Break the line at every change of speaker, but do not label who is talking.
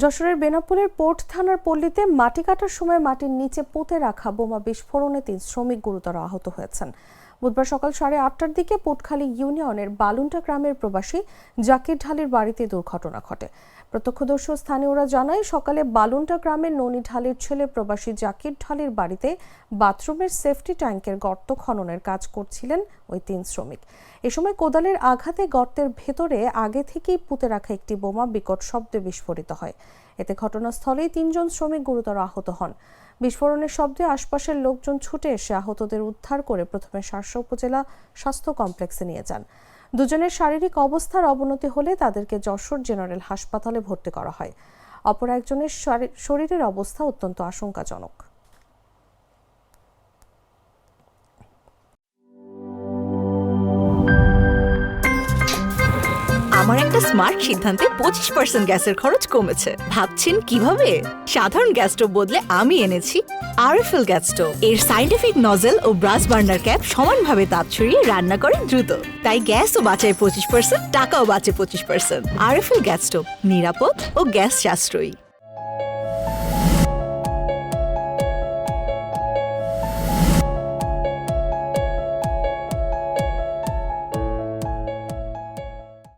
যশোরের বেনাপোলের পোর্ট থানার পল্লীতে মাটি কাটার সময় মাটির নিচে পুঁতে রাখা বোমা বিস্ফোরণে 3 শ্রমিক গুরুতর আহত হয়েছেন। বুধবার সকাল 8:30টার দিকে পোর্টখালী ইউনিয়নের বালুন্টা গ্রামের প্রবাসী জাকির ঢালির বাড়িতে দুর্ঘটনা ঘটে। প্রত্যক্ষদর্শী স্থানীয়রা জানায়, সকালে বালুন্টা গ্রামের ননী ঢালির ছেলে প্রবাসী জাকির ঢালির বাড়িতে বাথরুমের সেফটি ট্যাঙ্কের গর্ত খননের কাজ করছিলেন ওই 3 শ্রমিক। এ সময় কোদালের আঘাতে গর্তের ভেতরে আগে থেকেই পুঁতে রাখা একটি বোমা বিকট শব্দে বিস্ফোরিত হয়। এতে ঘটনাস্থলেই 3 জন শ্রমিক গুরুতর আহত হন। বিস্ফোরণের শব্দে আশপাশের লোকজন ছুটে এসে আহতদের উদ্ধার করে প্রথমে শার্শা উপজেলা স্বাস্থ্য কমপ্লেক্সে নিয়ে যান। দুজনের শারীরিক অবস্থার অবনতি হলে তাদেরকে যশোর জেনারেল হাসপাতালে ভর্তি করা হয়। অপর একজনের শরীরের অবস্থা অত্যন্ত আশঙ্কাজনক।
আমার একটা স্মার্ট সিদ্ধান্তে 25% গ্যাসের খরচ কমেছে। ভাবছেন কিভাবে? সাধারণ গ্যাস স্টোভ বদলে আমি এনেছি আরএফএল গ্যাস স্টোভ। এর সাইন্টিফিক নজল ও ব্রাস বার্নার ক্যাপ সমানভাবে তাপ ছড়িয়ে রান্না করে দ্রুত। তাই গ্যাসও বাঁচায় 25%, টাকাও বাঁচে 25%। আরএফএল গ্যাস স্টোভ নিরাপদ ও গ্যাস সাশ্রয়ী।